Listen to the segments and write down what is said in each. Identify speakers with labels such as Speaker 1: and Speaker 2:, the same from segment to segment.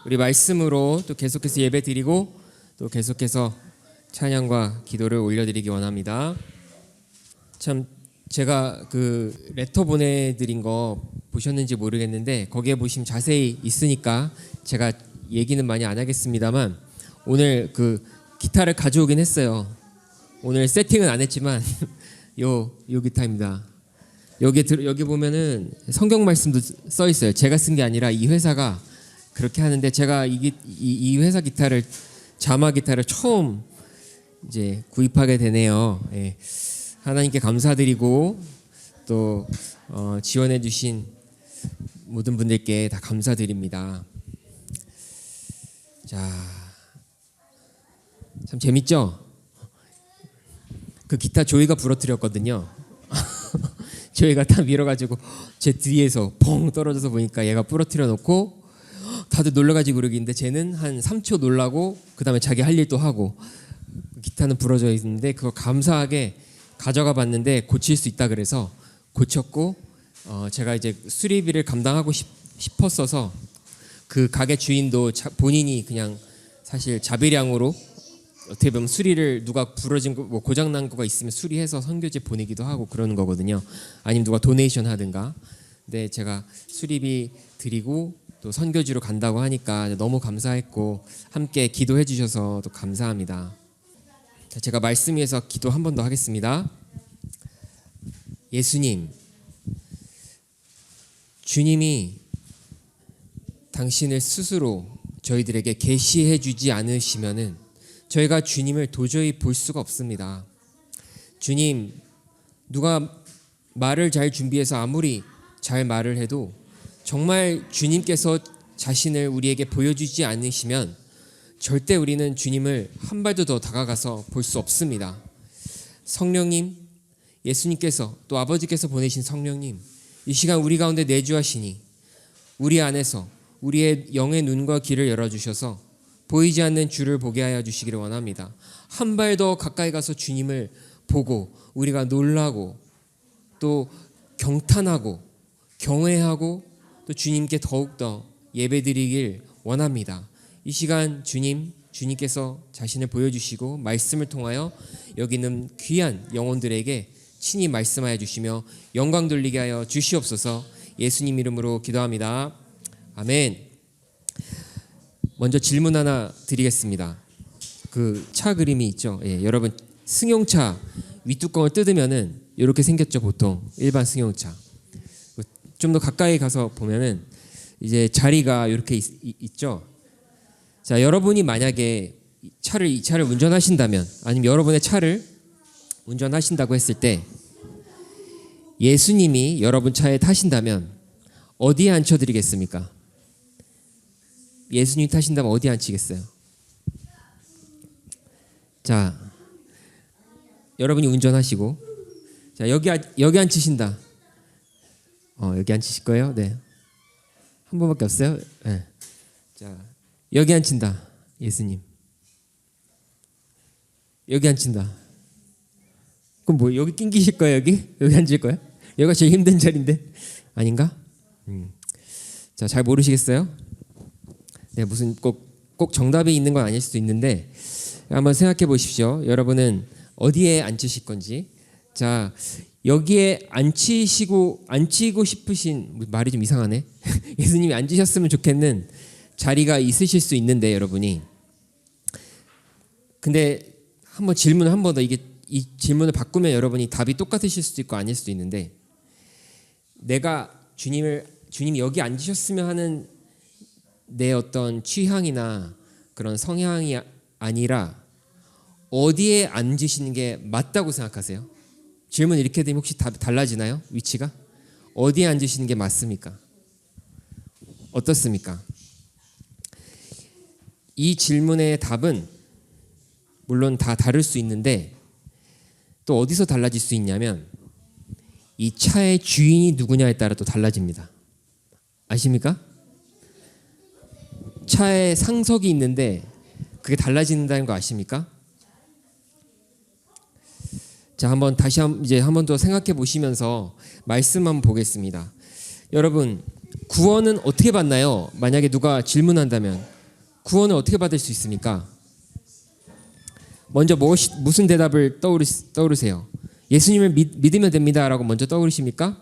Speaker 1: 우리 말씀으로 또 계속해서 예배 드리고 또 계속해서 찬양과 기도를 올려드리기 원합니다. 참 제가 그 레터 보내드린 거 보셨는지 모르겠는데 거기에 보시면 자세히 있으니까 제가 얘기는 많이 안 하겠습니다만 오늘 그 기타를 가져오긴 했어요. 오늘 세팅은 안 했지만 요 기타입니다. 여기 보면은 성경 말씀도 써 있어요. 제가 쓴 게 아니라 이 회사가 그렇게 하는데 제가 이 회사 기타를 자마 기타를 처음 이제 구입하게 되네요. 예. 하나님께 감사드리고 또 지원해주신 모든 분들께 다 감사드립니다. 자, 참 재밌죠? 그 기타 조이가 부러뜨렸거든요. 조이가 다 밀어가지고 제 뒤에서 펑 떨어져서 보니까 얘가 부러뜨려 놓고 다들 놀라가지고 그러기인데 쟤는 한 3초 놀라고 그 다음에 자기 할 일도 하고 기타는 부러져 있는데 그거 감사하게 가져가 봤는데 고칠 수 있다 그래서 고쳤고 제가 이제 수리비를 감당하고 싶었어서 그 가게 주인도 본인이 그냥 사실 자비량으로 어떻게 보면 수리를 누가 부러진 거 뭐 고장 난 거가 있으면 수리해서 선교지 보내기도 하고 그러는 거거든요. 아니면 누가 도네이션 하든가. 근데 제가 수리비 드리고 또 선교지로 간다고 하니까 너무 감사했고 함께 기도해 주셔서 또 감사합니다. 제가 말씀 위해서 기도 한 번 더 하겠습니다. 예수님, 주님이 당신을 스스로 저희들에게 계시해 주지 않으시면은 저희가 주님을 도저히 볼 수가 없습니다. 주님, 누가 말을 잘 준비해서 아무리 잘 말을 해도 정말 주님께서 자신을 우리에게 보여주지 않으시면 절대 우리는 주님을 한 발도 더 다가가서 볼 수 없습니다. 성령님, 예수님께서 또 아버지께서 보내신 성령님, 이 시간 우리 가운데 내주하시니 우리 안에서 우리의 영의 눈과 귀를 열어주셔서 보이지 않는 주를 보게 하여 주시기를 원합니다. 한 발 더 가까이 가서 주님을 보고 우리가 놀라고 또 경탄하고 경외하고 또 주님께 더욱더 예배드리길 원합니다. 이 시간 주님께서 자신을 보여주시고 말씀을 통하여 여기 있는 귀한 영혼들에게 친히 말씀하여 주시며 영광 돌리게 하여 주시옵소서. 예수님 이름으로 기도합니다. 아멘. 먼저 질문 하나 드리겠습니다. 그 차 그림이 있죠. 예, 여러분 승용차 윗뚜껑을 뜯으면은 이렇게 생겼죠. 보통 일반 승용차. 좀 더 가까이 가서 보면은 이제 자리가 이렇게 있죠. 자, 여러분이 만약에 이 차를 운전하신다면 아니면 여러분의 차를 운전하신다고 했을 때 예수님이 여러분 차에 타신다면 어디에 앉혀드리겠습니까? 예수님 타신다면 어디에 앉히겠어요? 자, 여러분이 운전하시고 자 여기 앉히신다. 여기 앉히실 거예요? 네. 한 번밖에 없어요? 네. 자, 여기 앉힌다. 예수님. 여기 앉힌다. 그럼 뭐 여기 낑기실 거예요? 여기 앉을 거예요? 여기가 제일 힘든 자리인데 아닌가? 자, 잘 모르시겠어요? 네, 무슨 꼭 정답이 있는 건 아닐 수도 있는데 한번 생각해 보십시오. 여러분은 어디에 앉으실 건지. 자, 여기에 앉히고 싶으신 말이 좀 이상하네. 예수님이 앉으셨으면 좋겠는 자리가 있으실 수 있는데 여러분이. 근데 한번 질문을 한 번 더 이 질문을 바꾸면 여러분이 답이 똑같으실 수도 있고 아닐 수도 있는데 내가 주님이 여기 앉으셨으면 하는 내 어떤 취향이나 그런 성향이 아니라 어디에 앉으시는 게 맞다고 생각하세요? 질문 이렇게 되면 혹시 답이 달라지나요? 위치가? 어디에 앉으시는 게 맞습니까? 어떻습니까? 이 질문의 답은 물론 다 다를 수 있는데 또 어디서 달라질 수 있냐면 이 차의 주인이 누구냐에 따라 또 달라집니다. 아십니까? 차에 상석이 있는데 그게 달라진다는 거 아십니까? 자, 한 번 더 생각해 보시면서 말씀 한번 보겠습니다. 여러분, 구원은 어떻게 받나요? 만약에 누가 질문한다면 구원을 어떻게 받을 수 있습니까? 먼저 무슨 대답을 떠오르세요? 예수님을 믿으면 됩니다라고 먼저 떠오르십니까?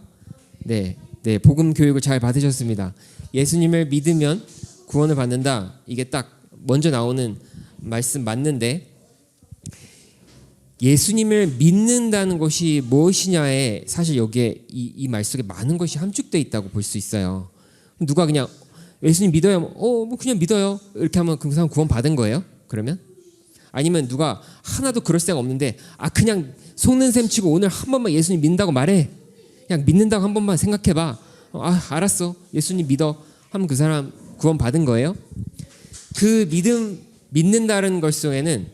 Speaker 1: 네, 복음 교육을 잘 받으셨습니다. 예수님을 믿으면 구원을 받는다. 이게 딱 먼저 나오는 말씀 맞는데, 예수님을 믿는다는 것이 무엇이냐에 사실 여기에 이 말 속에 많은 것이 함축되어 있다고 볼 수 있어요. 누가 그냥 예수님 믿어요? 뭐 그냥 믿어요. 이렇게 하면 그 사람 구원 받은 거예요? 그러면? 아니면 누가 하나도 그럴 생각 없는데 그냥 속는 셈 치고 오늘 한 번만 예수님 믿는다고 말해. 그냥 믿는다고 한 번만 생각해봐. 알았어. 예수님 믿어. 하면 그 사람 구원 받은 거예요? 그 믿는다는 것 속에는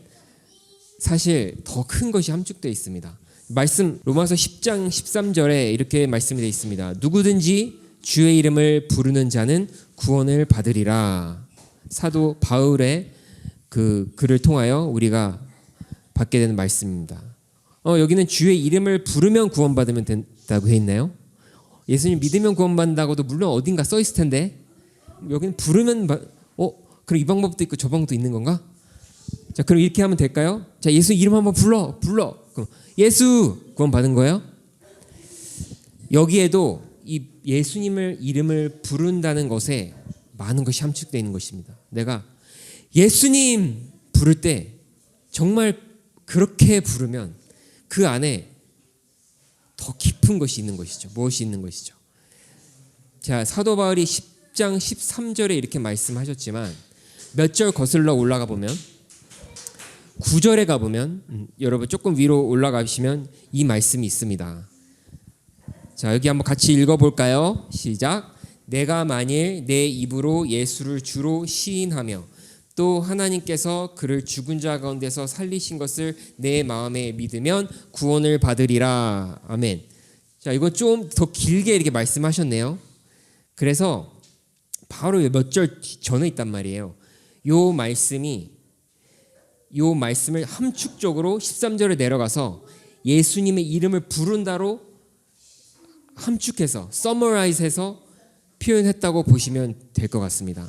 Speaker 1: 사실 더 큰 것이 함축되어 있습니다. 말씀 로마서 10장 13절에 이렇게 말씀이 되어 있습니다. 누구든지 주의 이름을 부르는 자는 구원을 받으리라. 사도 바울의 그 글을 통하여 우리가 받게 되는 말씀입니다. 여기는 주의 이름을 부르면 구원받으면 된다고 해 있나요? 예수님 믿으면 구원받는다고도 물론 어딘가 써 있을 텐데, 여기는 부르면 그럼 이 방법도 있고 저 방법도 있는 건가? 자, 그럼 이렇게 하면 될까요? 자, 예수 이름 한번 불러. 그럼 예수 구원 받은 거예요? 여기에도 이 예수님을 이름을 부른다는 것에 많은 것이 함축되어 있는 것입니다. 내가 예수님 부를 때 정말 그렇게 부르면 그 안에 더 깊은 것이 있는 것이죠. 무엇이 있는 것이죠? 자, 사도 바울이 10장 13절에 이렇게 말씀하셨지만 몇 절 거슬러 올라가 보면 9절에 가보면 여러분 조금 위로 올라가시면 이 말씀이 있습니다. 자, 여기 한번 같이 읽어볼까요? 시작. 내가 만일 내 입으로 예수를 주로 시인하며 또 하나님께서 그를 죽은 자 가운데서 살리신 것을 내 마음에 믿으면 구원을 받으리라. 아멘. 자, 이건 좀 더 길게 이렇게 말씀하셨네요. 그래서 바로 몇 절 전에 있단 말이에요. 요 말씀을 함축적으로 13절에 내려가서 예수님의 이름을 부른다로 함축해서 서머라이즈해서 표현했다고 보시면 될 것 같습니다.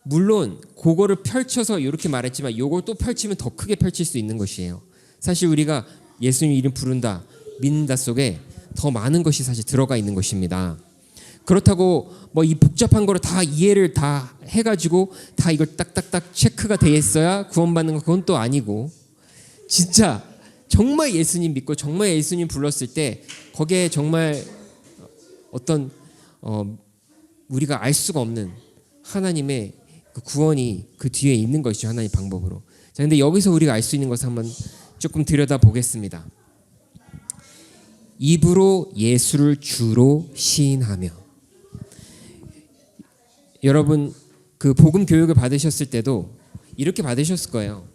Speaker 1: 물론 그거를 펼쳐서 이렇게 말했지만 요걸 또 펼치면 더 크게 펼칠 수 있는 것이에요. 사실 우리가 예수님 이름 부른다, 믿는다 속에 더 많은 것이 사실 들어가 있는 것입니다. 그렇다고 뭐 이 복잡한 거를 다 이해를 다 해가지고 다 이걸 딱딱딱 체크가 돼 있어야 구원받는 거, 그건 또 아니고, 진짜 정말 예수님 믿고 정말 예수님 불렀을 때 거기에 정말 어떤 우리가 알 수가 없는 하나님의 그 구원이 그 뒤에 있는 것이죠. 하나님의 방법으로. 자, 근데 여기서 우리가 알 수 있는 것을 한번 조금 들여다 보겠습니다. 입으로 예수를 주로 시인하며. 여러분 그 복음 교육을 받으셨을 때도 이렇게 받으셨을 거예요.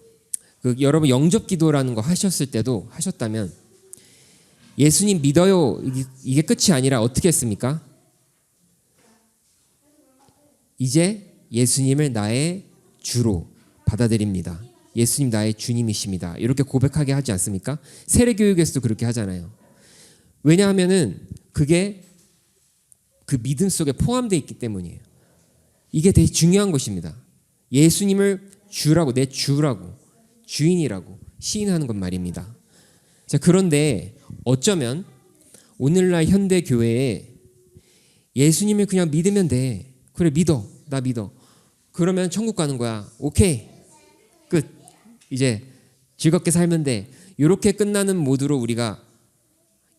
Speaker 1: 여러분 영접 기도라는 거 하셨을 때도 하셨다면 예수님 믿어요 이게 끝이 아니라 어떻게 했습니까? 이제 예수님을 나의 주로 받아들입니다. 예수님 나의 주님이십니다. 이렇게 고백하게 하지 않습니까? 세례 교육에서도 그렇게 하잖아요. 왜냐하면은 그게 그 믿음 속에 포함되어 있기 때문이에요. 이게 되게 중요한 것입니다. 예수님을 주라고, 내 주라고, 주인이라고 시인하는 것 말입니다. 자, 그런데 어쩌면 오늘날 현대 교회에 예수님을 그냥 믿으면 돼. 그래, 믿어. 나 믿어. 그러면 천국 가는 거야. 오케이. 끝. 이제 즐겁게 살면 돼. 이렇게 끝나는 모드로 우리가,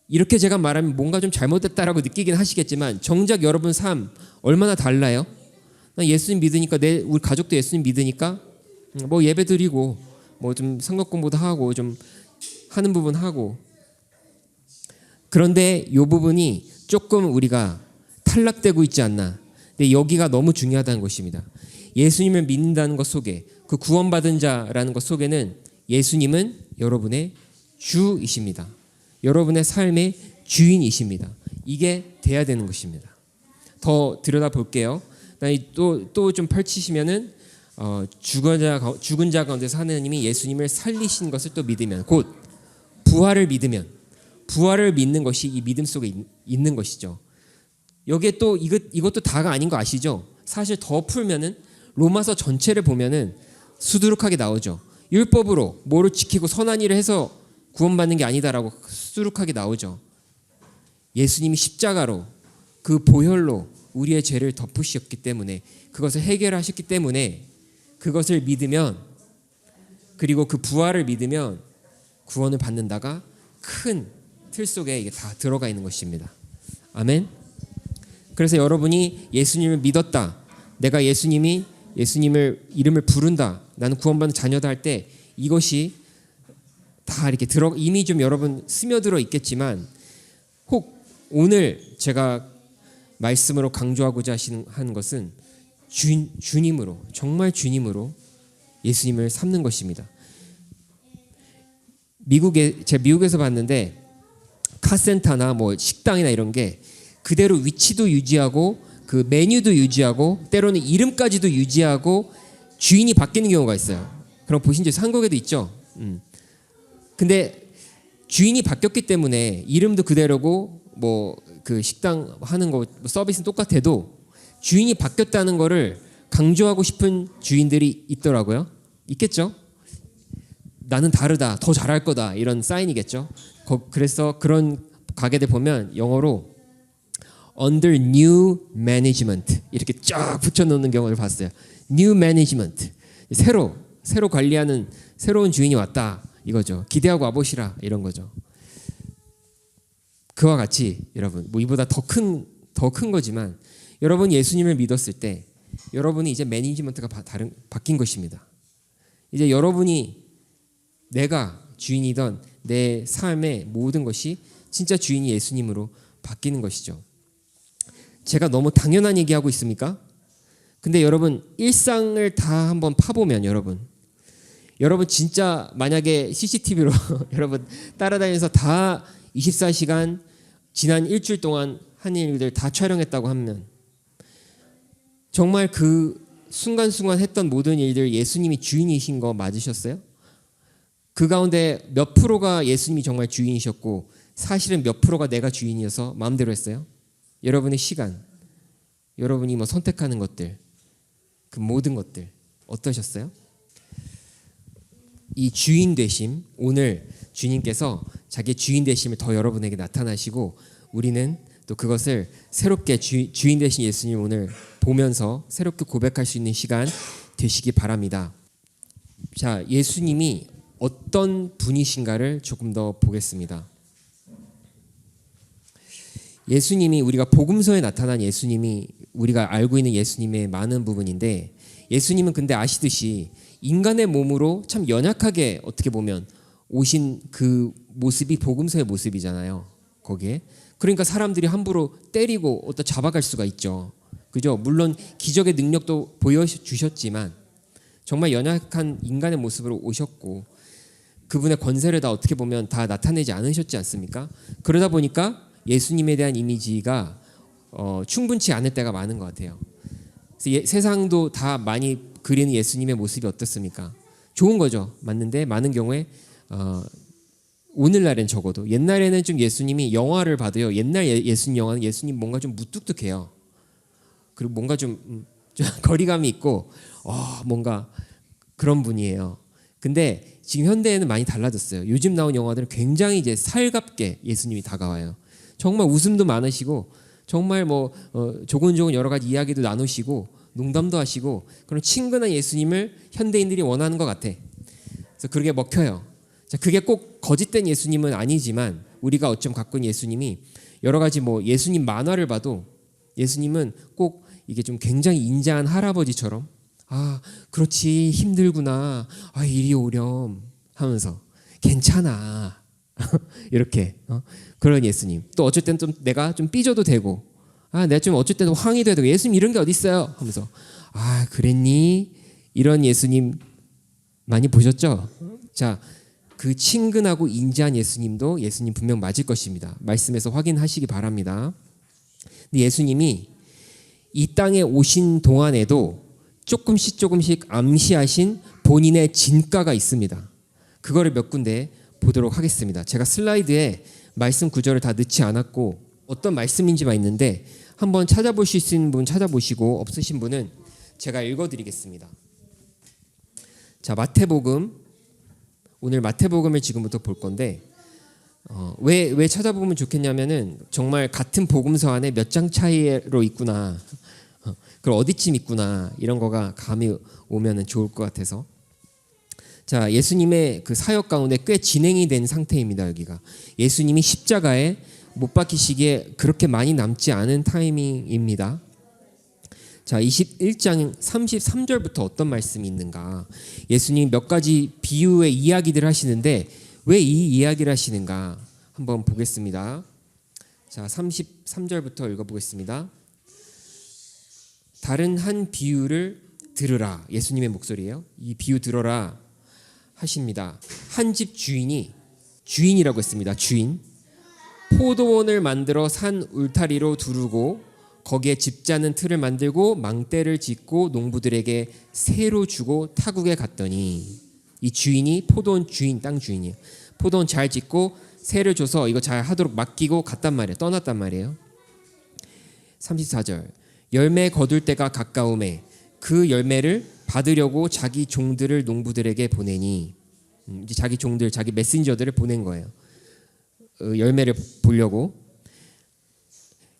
Speaker 1: 이렇게 제가 말하면 뭔가 좀 잘못됐다라고 느끼긴 하시겠지만 정작 여러분 삶 얼마나 달라요? 나 예수님 믿으니까, 우리 가족도 예수님 믿으니까 뭐 예배 드리고 뭐 좀 성경 공부도 하고 좀 하는 부분 하고, 그런데 이 부분이 조금 우리가 탈락되고 있지 않나. 근데 여기가 너무 중요하다는 것입니다. 예수님을 믿는다는 것 속에, 그 구원받은 자라는 것 속에는 예수님은 여러분의 주이십니다. 여러분의 삶의 주인이십니다. 이게 돼야 되는 것입니다. 더 들여다 볼게요. 또 좀 펼치시면은 죽은 자 가운데서 하나님이 예수님을 살리신 것을 또 믿으면, 곧 부활을 믿으면, 부활을 믿는 것이 이 믿음 속에 있는 것이죠. 여기에 또 이것도 다가 아닌 거 아시죠? 사실 더 풀면은 로마서 전체를 보면은 수두룩하게 나오죠. 율법으로 뭐를 지키고 선한 일을 해서 구원받는 게 아니다라고 수두룩하게 나오죠. 예수님이 십자가로 그 보혈로 우리의 죄를 덮으셨기 때문에, 그것을 해결하셨기 때문에, 그것을 믿으면, 그리고 그 부활을 믿으면 구원을 받는다가 큰 틀 속에 이게 다 들어가 있는 것입니다. 아멘. 그래서 여러분이 예수님을 믿었다, 내가 예수님을 이름을 부른다, 나는 구원받는 자녀다 할 때 이것이 다 이렇게 이미 좀 여러분 스며들어 있겠지만, 혹 오늘 제가 말씀으로 강조하고자 하는 것은 주님으로, 정말 주님으로 예수님을 삼는 것입니다. 제가 미국에서 봤는데 카센터나 뭐 식당이나 이런 게 그대로 위치도 유지하고 그 메뉴도 유지하고 때로는 이름까지도 유지하고 주인이 바뀌는 경우가 있어요. 그럼 보신 적 한국에도 있죠. 근데 주인이 바뀌었기 때문에 이름도 그대로고 뭐 그 식당 하는 거 서비스는 똑같아도 주인이 바뀌었다는 거를 강조하고 싶은 주인들이 있더라고요. 있겠죠? 나는 다르다, 더 잘할 거다, 이런 사인이겠죠. 그래서 그런 가게들 보면 영어로 under new management 이렇게 쫙 붙여놓는 경우를 봤어요. new management, 새로 관리하는 새로운 주인이 왔다 이거죠. 기대하고 와보시라 이런 거죠. 그와 같이 여러분, 뭐 이보다 더 큰 거지만, 여러분 예수님을 믿었을 때 여러분이 이제 매니지먼트가 바뀐 것입니다. 이제 여러분이 내가 주인이던 내 삶의 모든 것이 진짜 주인이 예수님으로 바뀌는 것이죠. 제가 너무 당연한 얘기하고 있습니까? 근데 여러분 일상을 다 한번 파보면 여러분 진짜 만약에 CCTV로 여러분 따라다니면서 다 24시간 지난 일주일 동안 한 일들 다 촬영했다고 하면 정말 그 순간순간 했던 모든 일들 예수님이 주인이신 거 맞으셨어요? 그 가운데 몇 프로가 예수님이 정말 주인이셨고 사실은 몇 프로가 내가 주인이어서 마음대로 했어요? 여러분의 시간, 여러분이 뭐 선택하는 것들, 그 모든 것들 어떠셨어요? 이 주인 되심, 오늘 주님께서 자기 주인 되심을 더 여러분에게 나타나시고 우리는 또 그것을 새롭게 주인 되신 예수님 오늘 보면서 새롭게 고백할 수 있는 시간 되시기 바랍니다. 자, 예수님이 어떤 분이신가를 조금 더 보겠습니다. 예수님이, 우리가 복음서에 나타난 예수님이 우리가 알고 있는 예수님의 많은 부분인데, 예수님은 근데 아시듯이 인간의 몸으로 참 연약하게 어떻게 보면 오신 그 모습이 복음서의 모습이잖아요. 거기에 그러니까 사람들이 함부로 때리고 어디다 잡아갈 수가 있죠. 그죠? 물론 기적의 능력도 보여주셨지만 정말 연약한 인간의 모습으로 오셨고 그분의 권세를 다 어떻게 보면 다 나타내지 않으셨지 않습니까? 그러다 보니까 예수님에 대한 이미지가 충분치 않을 때가 많은 것 같아요. 그래서 세상도 다 많이 그리는 예수님의 모습이 어떻습니까? 좋은 거죠. 맞는데 많은 경우에 오늘날엔 적어도, 옛날에는 좀 예수님이 영화를 봐도요, 옛날 예수님 영화는 예수님 뭔가 좀 무뚝뚝해요. 그리고 뭔가 좀 거리감이 있고 뭔가 그런 분이에요. 근데 지금 현대에는 많이 달라졌어요. 요즘 나온 영화들은 굉장히 이제 살갑게 예수님이 다가와요. 정말 웃음도 많으시고 정말 뭐 조곤조곤 여러 가지 이야기도 나누시고 농담도 하시고 그런 친근한 예수님을 현대인들이 원하는 것 같아. 그래서 그게 먹혀요. 자, 그게 꼭 거짓된 예수님은 아니지만 우리가 어쩜 갖고 있는 예수님이 여러 가지 뭐 예수님 만화를 봐도 예수님은 꼭 이게 좀 굉장히 인자한 할아버지처럼 그렇지 힘들구나 이리 오렴 하면서 괜찮아 이렇게 그런 예수님. 또 어쩔 때는 좀 내가 좀 삐져도 되고 내가 좀 어쩔 때는 황이 돼도 되고 예수님 이런 게 어디 있어요 하면서 그랬니? 이런 예수님 많이 보셨죠? 자, 그 친근하고 인자한 예수님도 예수님 분명 맞을 것입니다. 말씀에서 확인하시기 바랍니다. 근데 예수님이 이 땅에 오신 동안에도 조금씩 암시하신 본인의 진가가 있습니다. 그거를 몇 군데 보도록 하겠습니다. 제가 슬라이드에 말씀 구절을 다 넣지 않았고 어떤 말씀인지만 있는데 한번 찾아보실 수 있는 분 찾아보시고 없으신 분은 제가 읽어드리겠습니다. 자, 마태복음, 오늘 마태복음을 지금부터 볼 건데 왜 찾아보면 좋겠냐면은 정말 같은 복음서 안에 몇 장 차이로 있구나, 그걸 어디쯤 있구나, 이런 거가 감이 오면은 좋을 것 같아서. 자, 예수님의 그 사역 가운데 꽤 진행이 된 상태입니다. 여기가 예수님이 십자가에 못 박히시기에 그렇게 많이 남지 않은 타이밍입니다. 자, 21장 33절부터 어떤 말씀이 있는가. 예수님 몇 가지 비유의 이야기들을 하시는데 왜 이 이야기를 하시는가 한번 보겠습니다. 자, 33절부터 읽어보겠습니다. 다른 한 비유를 들으라. 예수님의 목소리예요. 이 비유 들어라 하십니다. 한 집 주인이라고 했습니다. 주인. 포도원을 만들어 산 울타리로 두르고 거기에 집 자는 틀을 만들고 망대를 짓고 농부들에게 새로 주고 타국에 갔더니, 이 주인이 포도원 주인, 땅 주인이에요. 포도원 잘 짓고 새를 줘서 이거 잘 하도록 맡기고 갔단 말이에요. 떠났단 말이에요. 34절. 열매 거둘 때가 가까우매 그 열매를 받으려고 자기 종들을 농부들에게 보내니, 이제 자기 종들, 자기 메신저들을 보낸 거예요. 열매를 보려고.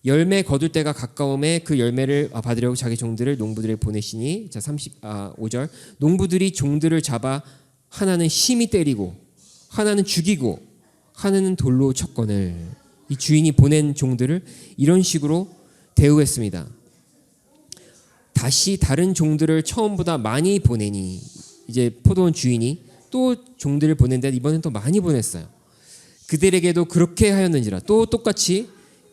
Speaker 1: 열매 거둘 때가 가까움에 그 열매를 받으려고 자기 종들을 농부들에게 보내시니. 자, 35절. 농부들이 종들을 잡아 하나는 심히 때리고 하나는 죽이고 하나는 돌로 쳤거늘. 이 주인이 보낸 종들을 이런 식으로 대우했습니다. 다시 다른 종들을 처음보다 많이 보내니, 이제 포도원 주인이 또 종들을 보낸데 이번엔 더 많이 보냈어요. 그들에게도 그렇게 하였는지라 또 똑같이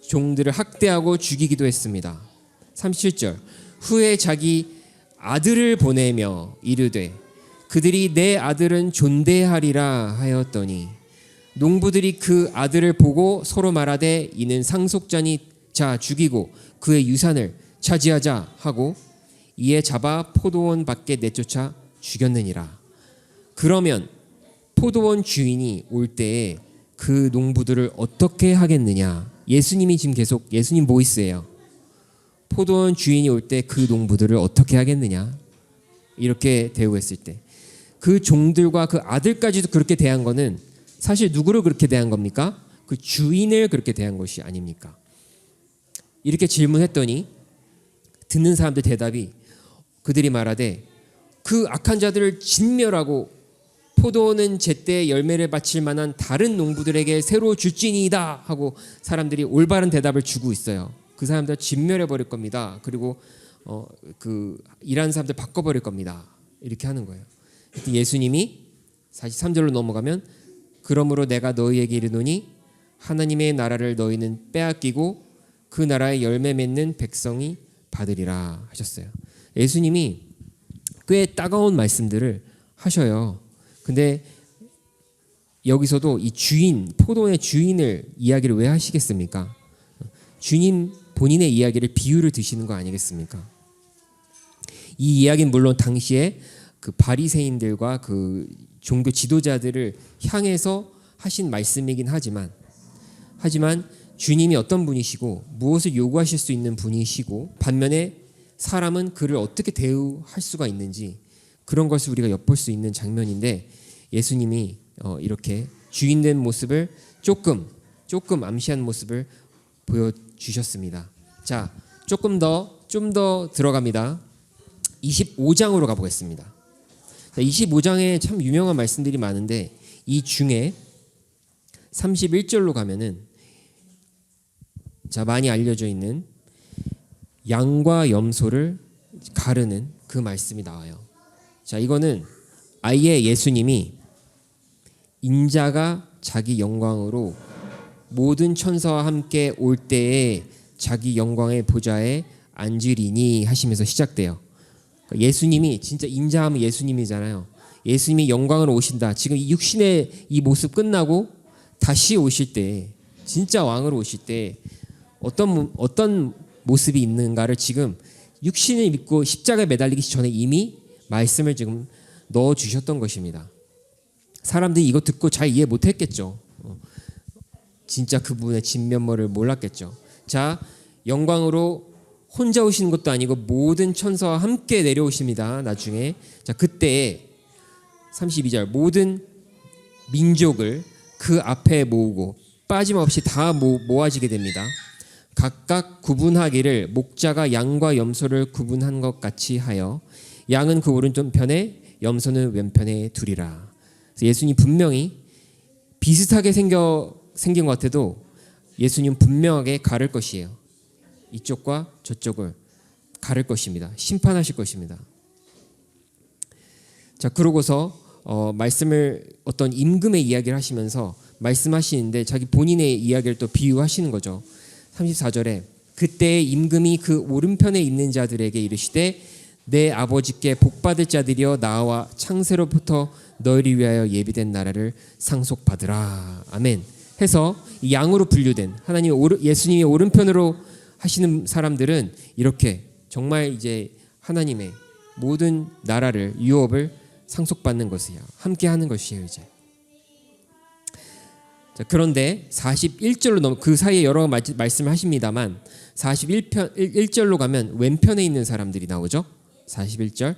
Speaker 1: 종들을 학대하고 죽이기도 했습니다. 37절. 후에 자기 아들을 보내며 이르되 그들이 내 아들은 존대하리라 하였더니 농부들이 그 아들을 보고 서로 말하되 이는 상속자니 자 죽이고 그의 유산을 차지하자 하고 이에 잡아 포도원 밖에 내쫓아 죽였느니라. 그러면 포도원 주인이 올 때에 그 농부들을 어떻게 하겠느냐. 예수님이 지금 계속, 예수님 보이스예요. 포도원 주인이 올 때 그 농부들을 어떻게 하겠느냐, 이렇게 대우했을 때 그 종들과 그 아들까지도 그렇게 대한 거는 사실 누구를 그렇게 대한 겁니까? 그 주인을 그렇게 대한 것이 아닙니까? 이렇게 질문했더니 듣는 사람들 대답이, 그들이 말하되 그 악한 자들을 진멸하고 포도는 제때 열매를 바칠 만한 다른 농부들에게 새로 줄지니이다 하고 사람들이 올바른 대답을 주고 있어요. 그 사람들 진멸해 버릴 겁니다. 그리고 그 일하는 사람들 바꿔버릴 겁니다. 이렇게 하는 거예요. 예수님이 43절로 넘어가면 그러므로 내가 너희에게 이르노니 하나님의 나라를 너희는 빼앗기고 그 나라의 열매 맺는 백성이 받으리라 하셨어요. 예수님이 꽤 따가운 말씀들을 하셔요. 근데 여기서도 이 주인, 포도원의 주인을 이야기를 왜 하시겠습니까? 주님 본인의 이야기를 비유를 드시는 거 아니겠습니까? 이 이야기는 물론 당시에 그 바리새인들과 그 종교 지도자들을 향해서 하신 말씀이긴 하지만 주님이 어떤 분이시고 무엇을 요구하실 수 있는 분이시고 반면에 사람은 그를 어떻게 대우할 수가 있는지 그런 것을 우리가 엿볼 수 있는 장면인데, 예수님이 이렇게 주인된 모습을 조금 암시한 모습을 보여주셨습니다. 자, 좀 더 들어갑니다. 25장으로 가보겠습니다. 자, 25장에 참 유명한 말씀들이 많은데 이 중에 31절로 가면은 자, 많이 알려져 있는 양과 염소를 가르는 그 말씀이 나와요. 자, 이거는 아예 예수님이 인자가 자기 영광으로 모든 천사와 함께 올 때에 자기 영광의 보좌에 앉으리니 하시면서 시작돼요. 예수님이 진짜 인자하면 예수님이잖아요. 예수님이 영광으로 오신다. 지금 육신의 이 모습 끝나고 다시 오실 때, 진짜 왕으로 오실 때 어떤 모습이 있는가를 지금 육신을 믿고 십자가에 매달리기 전에 이미 말씀을 지금 넣어 주셨던 것입니다. 사람들이 이거 듣고 잘 이해 못했겠죠. 진짜 그분의 진면모를 몰랐겠죠. 자, 영광으로 혼자 오시는 것도 아니고 모든 천사와 함께 내려오십니다. 나중에 자 그때 32절 모든 민족을 그 앞에 모으고 빠짐없이 다 모아지게 됩니다. 각각 구분하기를 목자가 양과 염소를 구분한 것 같이 하여 양은 그 오른편에 염소는 왼편에 두리라. 예수님 분명히 비슷하게 생긴 것 같아도 예수님 분명하게 가를 것이에요. 이쪽과 저쪽을 가를 것입니다. 심판하실 것입니다. 자 그러고서 말씀을 어떤 임금의 이야기를 하시면서 말씀하시는데 자기 본인의 이야기를 또 비유하시는 거죠. 34절에 그때 임금이 그 오른편에 있는 자들에게 이르시되 내 아버지께 복받을 자들이여 나와 창세로부터 너희를 위하여 예비된 나라를 상속받으라. 아멘. 해서 이 양으로 분류된 하나님 예수님의 오른편으로 하시는 사람들은 이렇게 정말 이제 하나님의 모든 나라를 유업을 상속받는 것이야. 함께 하는 것이에요, 이제. 자, 그런데 41절로 그 사이에 여러 말씀을 하십니다만 41절로 가면 왼편에 있는 사람들이 나오죠. 41절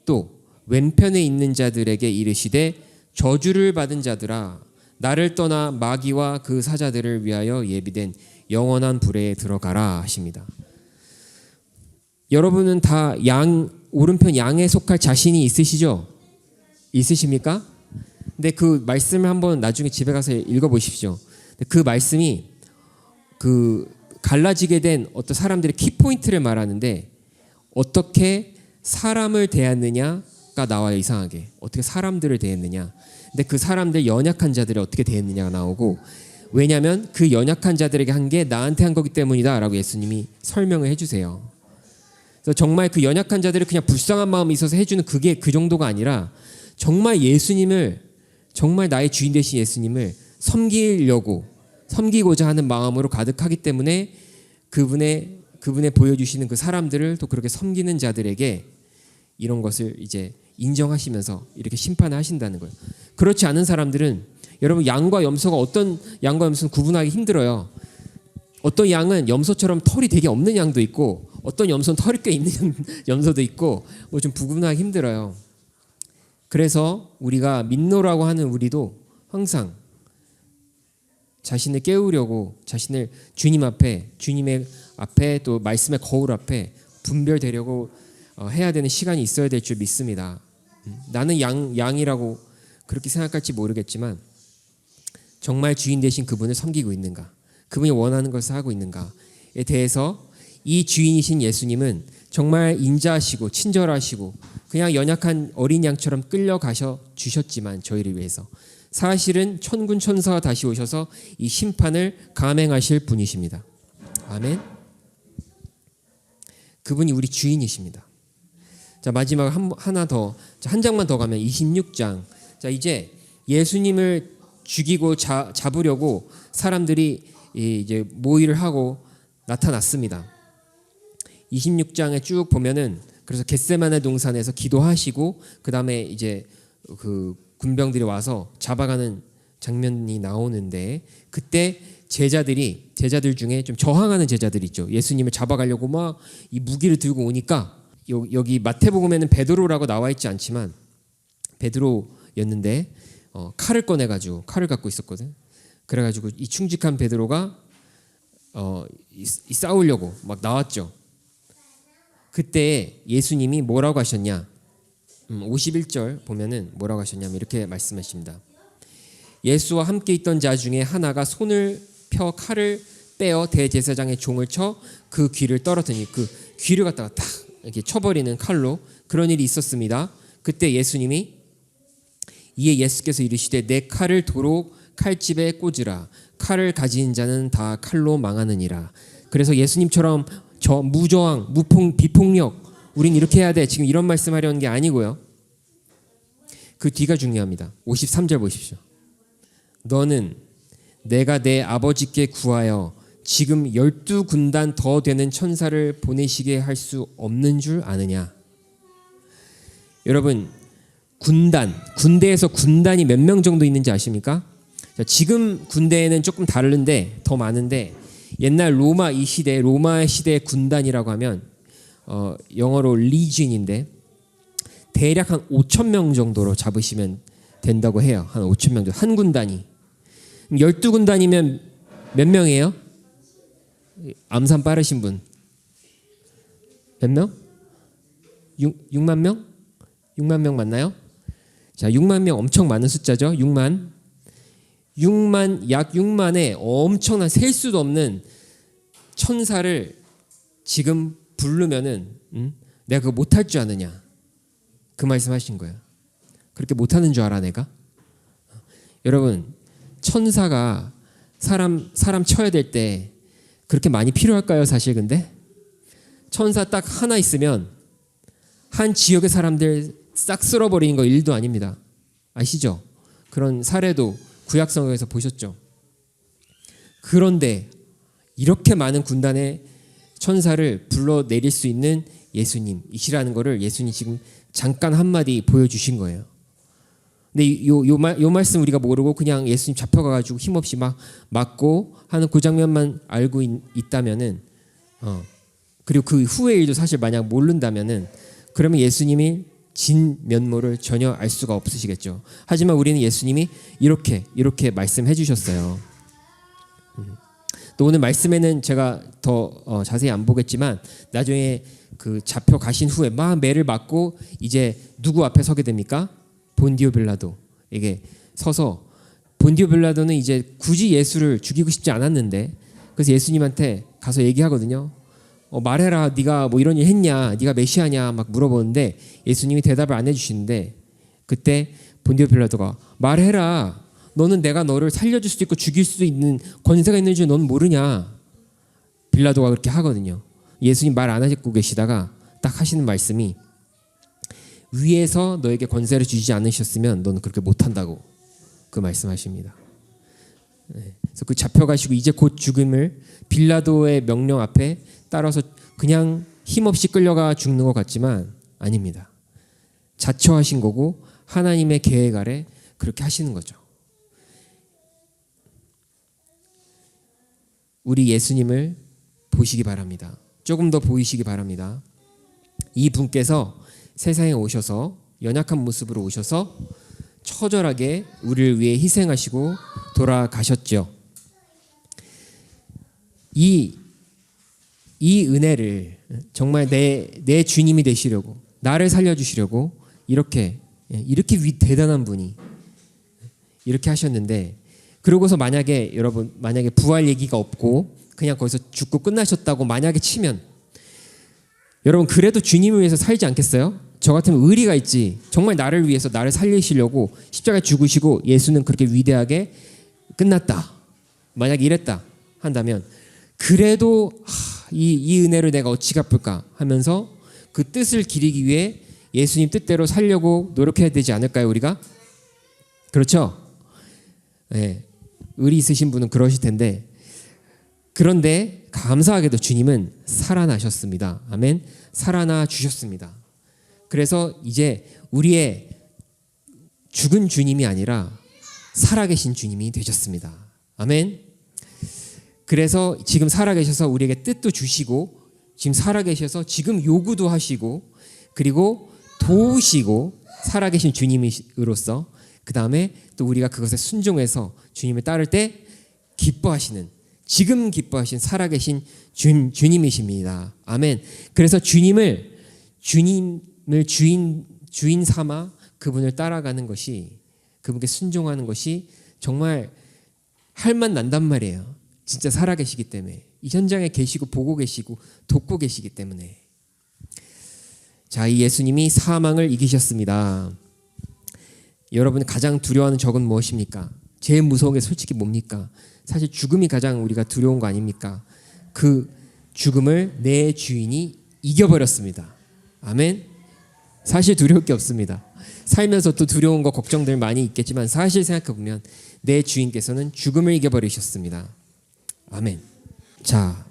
Speaker 1: 또 왼편에 있는 자들에게 이르시되 저주를 받은 자들아 나를 떠나 마귀와 그 사자들을 위하여 예비된 영원한 불에 들어가라 하십니다. 여러분은 다 오른편 양에 속할 자신이 있으시죠? 있으십니까? 근데 그 말씀을 한번 나중에 집에 가서 읽어보십시오. 그 말씀이 그 갈라지게 된 어떤 사람들의 키포인트를 말하는데 어떻게 사람을 대했느냐가 나와요. 이상하게 어떻게 사람들을 대했느냐. 근데 그 사람들 연약한 자들이 어떻게 대했느냐가 나오고 왜냐하면 그 연약한 자들에게 한 게 나한테 한 거기 때문이다 라고 예수님이 설명을 해주세요. 그래서 정말 그 연약한 자들을 그냥 불쌍한 마음이 있어서 해주는 그게 그 정도가 아니라 정말 예수님을 정말 나의 주인 되신 예수님을 섬기고자 하는 마음으로 가득하기 때문에 그분의 보여주시는 그 사람들을 또 그렇게 섬기는 자들에게 이런 것을 이제 인정하시면서 이렇게 심판을 하신다는 거예요. 그렇지 않은 사람들은 여러분 양과 염소가 어떤 양과 염소는 구분하기 힘들어요. 어떤 양은 염소처럼 털이 되게 없는 양도 있고 어떤 염소는 털이 꽤 있는 염소도 있고 뭐 좀 구분하기 힘들어요. 그래서 우리가 민노라고 하는 우리도 항상 자신을 깨우려고 자신을 주님의 앞에 또 말씀의 거울 앞에 분별되려고 해야 되는 시간이 있어야 될 줄 믿습니다. 나는 양이라고 그렇게 생각할지 모르겠지만 정말 주인 되신 그분을 섬기고 있는가, 그분이 원하는 것을 하고 있는가에 대해서 이 주인이신 예수님은 정말 인자하시고 친절하시고 그냥 연약한 어린 양처럼 끌려가셔 주셨지만 저희를 위해서 사실은 천군 천사가 다시 오셔서 이 심판을 감행하실 분이십니다. 아멘. 그분이 우리 주인이십니다. 자 마지막 한 장만 더 가면 26장. 자 이제 예수님을 죽이고 잡으려고 사람들이 이제 모의를 하고 나타났습니다. 26장에 쭉 보면은 그래서 겟세마네 동산에서 기도하시고 그 다음에 이제 그 군병들이 와서 잡아가는 장면이 나오는데 그때 제자들 중에 좀 저항하는 제자들이 있죠. 예수님을 잡아가려고 막 이 무기를 들고 오니까 여기 마태복음에는 베드로라고 나와 있지 않지만 베드로였는데 칼을 꺼내가지고 칼을 갖고 있었거든. 그래가지고 이 충직한 베드로가 싸우려고 막 나왔죠. 그때 예수님이 뭐라고 하셨냐? 51절 보면은 뭐라고 하셨냐면 이렇게 말씀하십니다. 예수와 함께 있던 자 중에 하나가 손을 펴 칼을 빼어 대제사장의 종을 쳐 그 귀를 떨어뜨리니 그 귀를 갖다가 탁 이렇게 쳐버리는 칼로 그런 일이 있었습니다. 그때 예수님이 이에 예수께서 이르시되 내 칼을 도로 칼집에 꽂으라. 칼을 가진 자는 다 칼로 망하느니라. 그래서 예수님처럼 무저항, 비폭력 우린 이렇게 해야 돼. 지금 이런 말씀하려는 게 아니고요. 그 뒤가 중요합니다. 53절 보십시오. 너는 내가 내 아버지께 구하여 지금 12군단 더 되는 천사를 보내시게 할 수 없는 줄 아느냐. 여러분 군대에서 군단이 몇 명 정도 있는지 아십니까? 자, 지금 군대에는 조금 다른데 더 많은데 옛날 로마 이 시대 로마 시대 군단이라고 하면 영어로 legion인데 대략 한 5천 명 정도로 잡으시면 된다고 해요. 한 5천 명 정도 한 군단이. 12군단이면 몇 명이에요? 암산 빠르신 분. 몇 명? 6만 명? 6만 명 맞나요? 자, 6만 명 엄청 많은 숫자죠. 6만 약 6만의 엄청난 셀 수도 없는 천사를 지금 부르면은 내가 그거 못할 줄 아느냐 그 말씀하신 거예요. 그렇게 못하는 줄 알아 내가? 여러분 천사가 사람 쳐야 될 때 그렇게 많이 필요할까요 사실? 근데 천사 딱 하나 있으면 한 지역의 사람들 싹 쓸어버리는 거 일도 아닙니다. 아시죠? 그런 사례도 구약성경에서 보셨죠? 그런데 이렇게 많은 군단의 천사를 불러내릴 수 있는 예수님이시라는 거를 예수님이 지금 잠깐 한마디 보여주신 거예요. 근데 요 말씀 우리가 모르고 그냥 예수님 잡혀가가지고 힘없이 막 맞고 하는 그 장면만 알고 있다면은 그리고 그 후의 일도 사실 만약 모른다면은 그러면 예수님이 진 면모를 전혀 알 수가 없으시겠죠. 하지만 우리는 예수님이 이렇게 말씀해 주셨어요. 또 오늘 말씀에는 제가 더 자세히 안 보겠지만 나중에 그 잡혀 가신 후에 막 매를 맞고 이제 누구 앞에 서게 됩니까? 본디오 빌라도에게 서서 본디오 빌라도는 이제 굳이 예수를 죽이고 싶지 않았는데 그래서 예수님한테 가서 얘기하거든요. 말해라, 네가 뭐 이런 일 했냐, 네가 메시아냐 막 물어보는데 예수님이 대답을 안 해주시는데 그때 본디오 빌라도가 말해라, 너는 내가 너를 살려줄 수도 있고 죽일 수도 있는 권세가 있는 줄 너는 모르냐. 빌라도가 그렇게 하거든요. 예수님 말 안 하고 계시다가 딱 하시는 말씀이 위에서 너에게 권세를 주지 않으셨으면 너는 그렇게 못한다고 그 말씀하십니다. 그래서 그 잡혀가시고 이제 곧 죽음을 빌라도의 명령 앞에 따라서 그냥 힘없이 끌려가 죽는 것 같지만 아닙니다. 자처하신 거고 하나님의 계획 아래 그렇게 하시는 거죠. 우리 예수님을 보시기 바랍니다. 조금 더 보이시기 바랍니다. 이 분께서 세상에 오셔서 연약한 모습으로 오셔서 처절하게 우리를 위해 희생하시고 돌아가셨죠. 이 은혜를 정말 내 주님이 되시려고 나를 살려주시려고 이렇게 대단한 분이 이렇게 하셨는데 그러고서 여러분 만약에 부활 얘기가 없고 그냥 거기서 죽고 끝나셨다고 만약에 치면 여러분 그래도 주님을 위해서 살지 않겠어요? 저 같으면 의리가 있지. 정말 나를 위해서 나를 살리시려고 십자가에 죽으시고 예수는 그렇게 위대하게 끝났다. 만약에 이랬다 한다면 그래도 이 은혜를 내가 어찌 갚을까 하면서 그 뜻을 기리기 위해 예수님 뜻대로 살려고 노력해야 되지 않을까요 우리가? 그렇죠? 네, 의리 있으신 분은 그러실 텐데 그런데 감사하게도 주님은 살아나셨습니다. 아멘. 살아나 주셨습니다. 그래서 이제 우리의 죽은 주님이 아니라 살아계신 주님이 되셨습니다. 아멘. 그래서 지금 살아계셔서 우리에게 뜻도 주시고 지금 살아계셔서 지금 요구도 하시고 그리고 도우시고 살아계신 주님으로서 그 다음에 또 우리가 그것에 순종해서 주님을 따를 때 기뻐하시는 지금 기뻐하신 살아계신 주님이십니다. 아멘. 그래서 주인 삼아 그분을 따라가는 것이 그분께 순종하는 것이 정말 할 맛 난단 말이에요. 진짜 살아계시기 때문에 이 현장에 계시고 보고 계시고 돕고 계시기 때문에 자, 이 예수님이 사망을 이기셨습니다. 여러분 가장 두려워하는 적은 무엇입니까? 제일 무서운 게 솔직히 뭡니까? 사실 죽음이 가장 우리가 두려운 거 아닙니까? 그 죽음을 내 주인이 이겨버렸습니다. 아멘. 사실 두려울 게 없습니다. 살면서 또 두려운 거 걱정들 많이 있겠지만 사실 생각해보면 내 주인께서는 죽음을 이겨버리셨습니다. 아멘. 자,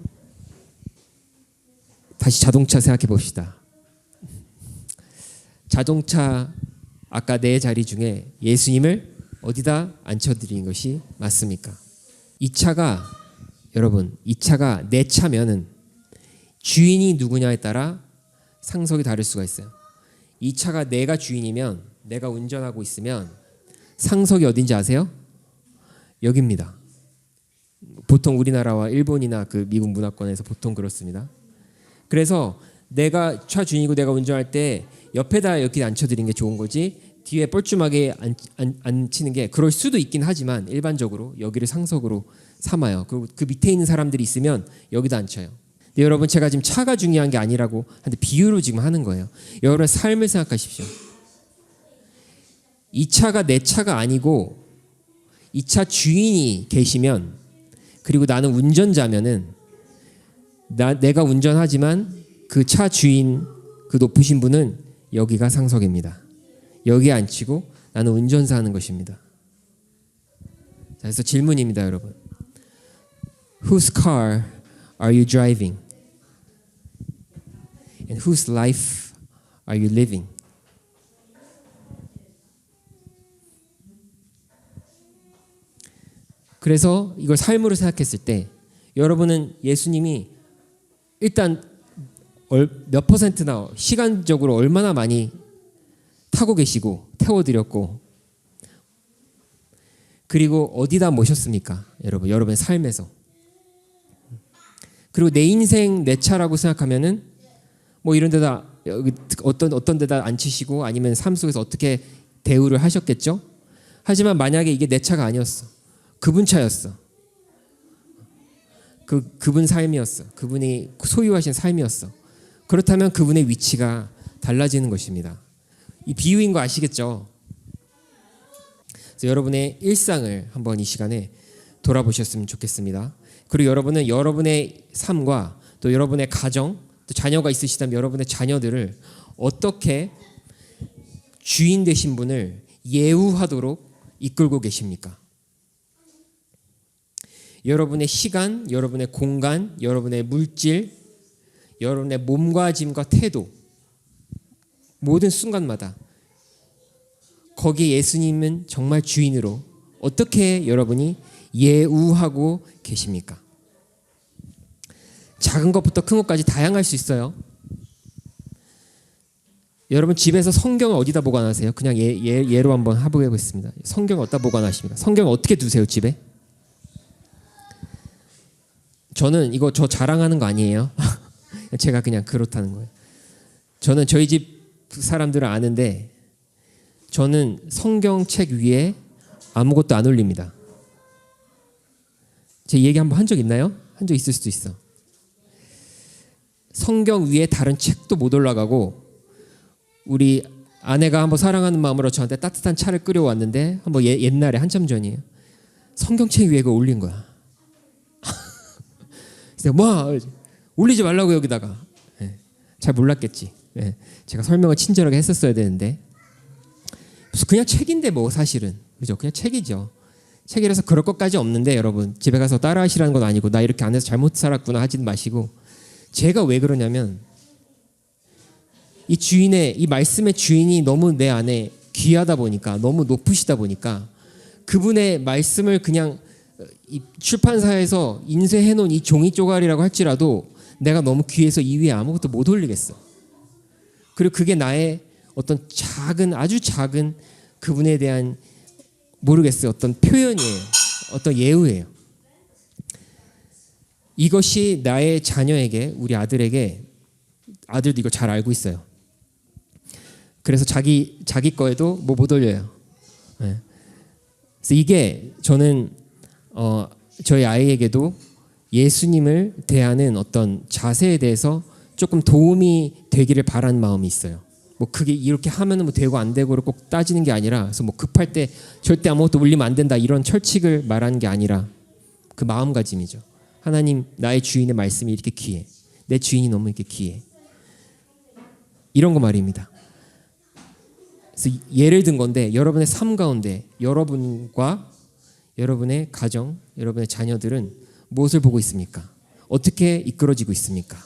Speaker 1: 다시 자동차 생각해 봅시다. 자동차 아까 네 자리 중에 예수님을 어디다 앉혀드린 것이 맞습니까? 이 차가 여러분, 이 차가 내 차면은 주인이 누구냐에 따라 상속이 다를 수가 있어요. 이 차가 내가 주인이면, 내가 운전하고 있으면 상속이 어딘지 아세요? 여기입니다. 보통 우리나라와 일본이나 그 미국 문화권에서 보통 그렇습니다. 그래서 내가 차 주인이고 내가 운전할 때 옆에다 이렇게 앉혀드리는 게 좋은 거지, 뒤에 뻘쭘하게 앉히는 게 그럴 수도 있긴 하지만 일반적으로 여기를 상속으로 삼아요. 그리고 그 밑에 있는 사람들이 있으면 여기다 앉혀요. 근데 여러분, 제가 지금 차가 중요한 게 아니라고 하는데 비유로 지금 하는 거예요. 여러분의 삶을 생각하십시오. 이 차가 내 차가 아니고 이 차 주인이 계시면, 그리고 나는 운전자면은 내가 운전하지만 그 차 주인, 그 높으신 분은 여기가 상속입니다. 여기에 앉히고 나는 운전사 하는 것입니다. 자, 그래서 질문입니다, 여러분. Whose car are you driving? And whose life are you living? 그래서 이걸 삶으로 생각했을 때 여러분은 예수님이 일단 몇 퍼센트나 시간적으로 얼마나 많이 타고 계시고 태워드렸고, 그리고 어디다 모셨습니까? 여러분의 삶에서. 그리고 내 인생 내 차라고 생각하면은 뭐 이런 데다 어떤 데다 앉히시고 아니면 삶 속에서 어떻게 대우를 하셨겠죠? 하지만 만약에 이게 내 차가 아니었어, 그분 차였어, 그분 삶이었어, 그분이 소유하신 삶이었어, 그렇다면 그분의 위치가 달라지는 것입니다. 이 비유인 거 아시겠죠? 그래서 여러분의 일상을 한번 이 시간에 돌아보셨으면 좋겠습니다. 그리고 여러분은 여러분의 삶과 또 여러분의 가정, 또 자녀가 있으시다면 여러분의 자녀들을 어떻게 주인 되신 분을 예우하도록 이끌고 계십니까? 여러분의 시간, 여러분의 공간, 여러분의 물질, 여러분의 몸가짐과 태도, 모든 순간마다 거기에 예수님은 정말 주인으로 어떻게 여러분이 예우하고 계십니까? 작은 것부터 큰 것까지 다양할 수 있어요. 여러분, 집에서 성경을 어디다 보관하세요? 그냥 예로 한번 해보겠습니다. 성경을 어디다 보관하십니까? 성경을 어떻게 두세요, 집에? 저는 이거 저 자랑하는 거 아니에요. 제가 그냥 그렇다는 거예요. 저는 저희 집 사람들은 아는데 저는 성경책 위에 아무것도 안 올립니다. 제 얘기 한번 한 적 있나요? 한 적 있을 수도 있어. 성경 위에 다른 책도 못 올라가고, 우리 아내가 한번 사랑하는 마음으로 저한테 따뜻한 차를 끓여왔는데 한번 옛날에 한참 전이에요. 성경책 위에 그거 올린 거야. 그래서 뭐 올리지 말라고 여기다가. 잘 몰랐겠지. 제가 설명을 친절하게 했었어야 되는데, 그냥 책인데 뭐 사실은, 그죠? 그냥 책이죠. 책이라서 그럴 것까지 없는데, 여러분 집에 가서 따라하시라는 건 아니고 나 이렇게 안에서 잘못 살았구나 하진 마시고, 제가 왜 그러냐면 이 말씀의 주인이 너무 내 안에 귀하다 보니까, 너무 높으시다 보니까 그분의 말씀을 그냥 이 출판사에서 인쇄해 놓은 이 종이 쪼가리라고 할지라도 내가 너무 귀해서 이 위에 아무것도 못 올리겠어. 그리고 그게 나의 어떤 작은, 아주 작은 그분에 대한, 모르겠어요, 어떤 표현이에요. 어떤 예우예요. 이것이 나의 자녀에게, 우리 아들에게, 아들도 이거 잘 알고 있어요. 그래서 자기 거에도 뭐 못 올려요. 그래서 이게 저는 저희 아이에게도 예수님을 대하는 어떤 자세에 대해서 조금 도움이 되기를 바라는 마음이 있어요. 뭐 그게 이렇게 하면은 뭐 되고 안 되고를 꼭 따지는 게 아니라, 그래서 뭐 급할 때 절대 아무것도 올리면 안 된다 이런 철칙을 말하는 게 아니라 그 마음가짐이죠. 하나님, 나의 주인의 말씀이 이렇게 귀해. 내 주인이 너무 이렇게 귀해. 이런 거 말입니다. 그래서 예를 든 건데, 여러분의 삶 가운데 여러분과 여러분의 가정, 여러분의 자녀들은 무엇을 보고 있습니까? 어떻게 이끌어지고 있습니까?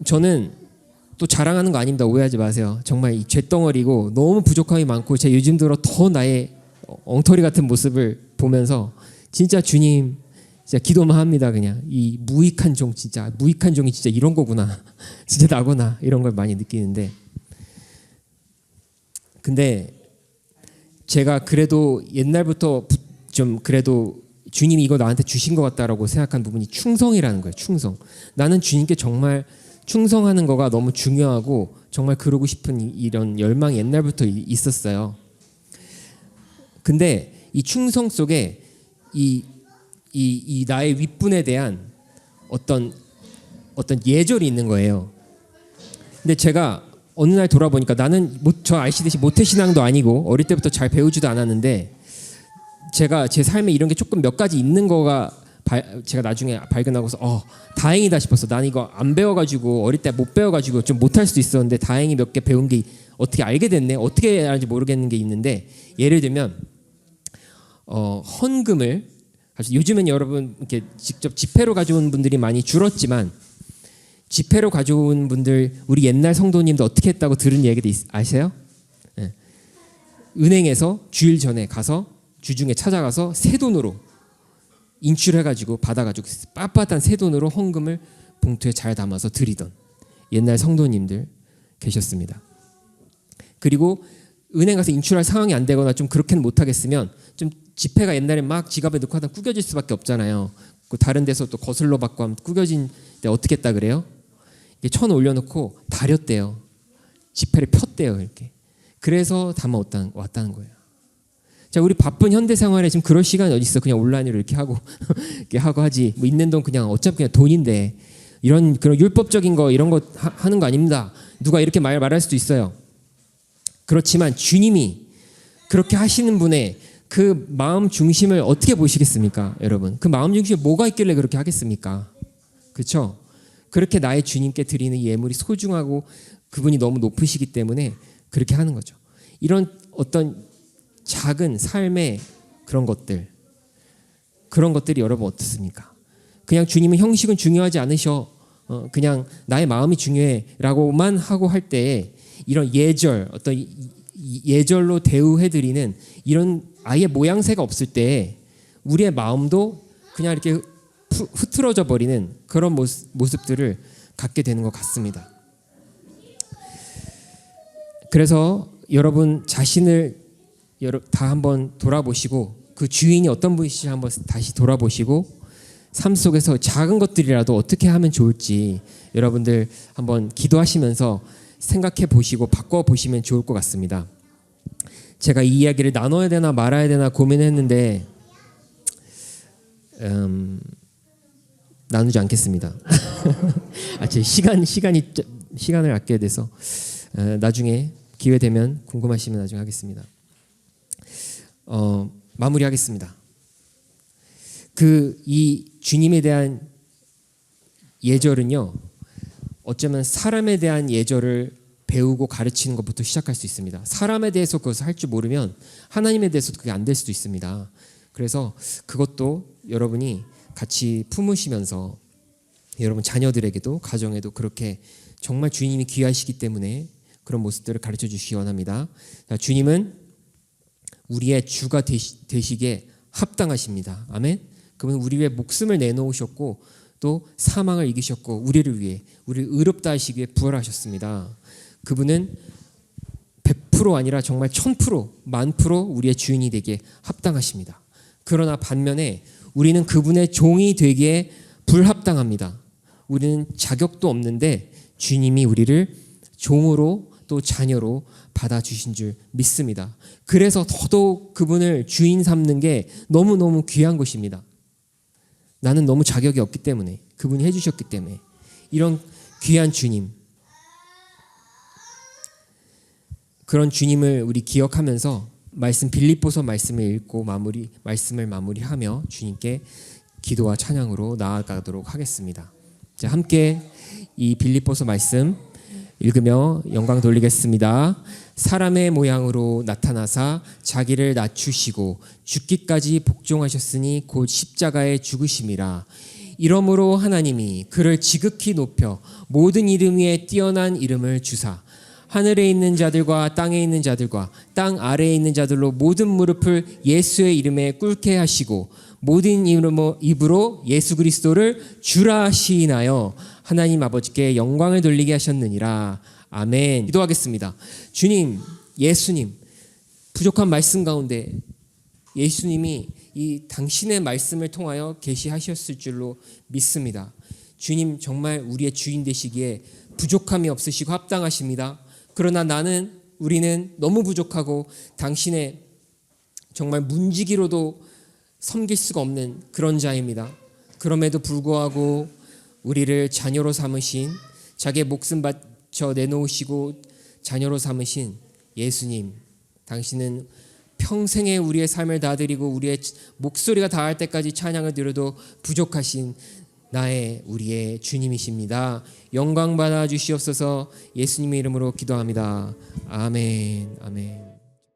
Speaker 1: 저는 또 자랑하는 거 아닙니다. 오해하지 마세요. 정말 이 쇳덩어리고 너무 부족함이 많고, 제가 요즘 들어 더 나의 엉터리 같은 모습을 보면서 진짜 주님 진짜 기도만 합니다. 그냥 이 무익한 종 진짜 무익한 종이 진짜 이런 거구나. 진짜 나구나 이런 걸 많이 느끼는데 근데 제가 그래도 옛날부터 좀 그래도 주님이 이거 나한테 주신 것 같다라고 생각한 부분이 충성이라는 거예요. 충성. 나는 주님께 정말 충성하는 거가 너무 중요하고 정말 그러고 싶은 이런 열망이 옛날부터 있었어요. 근데 이 충성 속에 이 나의 윗분에 대한 어떤 예절이 있는 거예요. 근데 제가 어느 날 돌아보니까 나는 저 아시듯이 모태신앙도 아니고 어릴 때부터 잘 배우지도 않았는데 제가 제 삶에 이런 게 조금 몇 가지 있는 거가 제가 나중에 발견하고서 다행이다 싶었어. 나는 이거 안 배워가지고 어릴 때 못 배워가지고 좀 못할 수도 있었는데 다행히 몇 개 배운 게 어떻게 알게 됐네. 어떻게 알는지 모르겠는 게 있는데 예를 들면 헌금을 요즘은 여러분 이렇게 직접 지폐로 가져온 분들이 많이 줄었지만 지폐로 가져온 분들 우리 옛날 성도님도 어떻게 했다고 들은 얘기도 아세요? 네. 은행에서 주일 전에 가서 주중에 찾아가서 새 돈으로 인출해가지고 받아가지고 빳빳한 새 돈으로 헌금을 봉투에 잘 담아서 드리던 옛날 성도님들 계셨습니다. 그리고 은행 가서 인출할 상황이 안 되거나 좀 그렇게는 못하겠으면 좀 지폐가 옛날에 막 지갑에 넣고 하다 구겨질 수밖에 없잖아요. 다른 데서 또 거슬러 받고 하면 구겨진 때 어떻게 했다 그래요? 천 올려놓고 다렸대요. 지폐를 폈대요. 이렇게. 그래서 담아 왔다는 거예요. 자, 우리 바쁜 현대 생활에 지금 그럴 시간이 어디 있어? 그냥 온라인으로 이렇게 하고 이렇게 하고 하지. 뭐 있는 돈 그냥 어차피 그냥 돈인데 이런 그런 율법적인 거 이런 거 하는 거 아닙니다. 누가 이렇게 말할 수도 있어요. 그렇지만 주님이 그렇게 하시는 분의 그 마음 중심을 어떻게 보시겠습니까, 여러분? 그 마음 중심에 뭐가 있길래 그렇게 하겠습니까? 그렇죠? 그렇게 나의 주님께 드리는 이 예물이 소중하고 그분이 너무 높으시기 때문에 그렇게 하는 거죠. 이런 어떤 작은 삶의 그런 것들이 여러분 어떻습니까? 그냥 주님은 형식은 중요하지 않으셔. 그냥 나의 마음이 중요해라고만 하고 할 때에 이런 어떤 예절로 대우해드리는 이런 아예 모양새가 없을 때 우리의 마음도 그냥 이렇게 흐트러져 버리는 그런 모습들을 갖게 되는 것 같습니다. 그래서 여러분 자신을 다 한번 돌아보시고 그 주인이 어떤 분이신지 한번 다시 돌아보시고 삶 속에서 작은 것들이라도 어떻게 하면 좋을지 여러분들 한번 기도하시면서 생각해 보시고 바꿔 보시면 좋을 것 같습니다. 제가 이 이야기를 나눠야 되나 말아야 되나 고민했는데 나누지 않겠습니다. 제 시간을 아껴야 돼서 나중에 기회 되면 궁금하시면 나중에 하겠습니다. 마무리하겠습니다. 이 주님에 대한 예절은요, 어쩌면 사람에 대한 예절을 배우고 가르치는 것부터 시작할 수 있습니다. 사람에 대해서 그것을 할 줄 모르면 하나님에 대해서도 그게 안 될 수도 있습니다. 그래서 그것도 여러분이 같이 품으시면서 여러분 자녀들에게도 가정에도 그렇게 정말 주님이 귀하시기 때문에 그런 모습들을 가르쳐 주시기 원합니다. 주님은 우리의 주가 되시기에 합당하십니다. 아멘. 그분은 우리 위해 목숨을 내놓으셨고 또 사망을 이기셨고 우리를 위해 우리를 의롭다 하시기 위해 부활하셨습니다. 그분은 100% 아니라 정말 1000% 1000% 우리의 주인이 되기에 합당하십니다. 그러나 반면에 우리는 그분의 종이 되기에 불합당합니다. 우리는 자격도 없는데 주님이 우리를 종으로 또 자녀로 받아주신 줄 믿습니다. 그래서 더더욱 그분을 주인 삼는 게 너무너무 귀한 것입니다. 나는 너무 자격이 없기 때문에 그분이 해주셨기 때문에 이런 귀한 주님, 그런 주님을 우리 기억하면서 빌립보서 말씀을 읽고 말씀을 마무리하며 주님께 기도와 찬양으로 나아가도록 하겠습니다. 자, 함께 이 빌립보서 말씀 읽으며 영광 돌리겠습니다. 사람의 모양으로 나타나사 자기를 낮추시고 죽기까지 복종하셨으니 곧 십자가에 죽으심이라. 이러므로 하나님이 그를 지극히 높여 모든 이름 위에 뛰어난 이름을 주사 하늘에 있는 자들과 땅에 있는 자들과 땅 아래에 있는 자들로 모든 무릎을 예수의 이름에 꿇게 하시고 모든 입으로 예수 그리스도를 주라 하시나요 하나님 아버지께 영광을 돌리게 하셨느니라. 아멘. 기도하겠습니다. 주님, 예수님, 부족한 말씀 가운데 예수님이 이 당신의 말씀을 통하여 계시하셨을 줄로 믿습니다. 주님, 정말 우리의 주인 되시기에 부족함이 없으시고 합당하십니다. 그러나 우리는 너무 부족하고 당신의 정말 문지기로도 섬길 수가 없는 그런 자입니다. 그럼에도 불구하고 우리를 자녀로 삼으신, 자기의 목숨 바쳐 내놓으시고 자녀로 삼으신 예수님, 당신은 평생에 우리의 삶을 다 드리고 우리의 목소리가 닿을 때까지 찬양을 드려도 부족하신 우리의 주님이십니다. 영광 받아 주시옵소서. 예수님의 이름으로 기도합니다. 아멘. 아멘.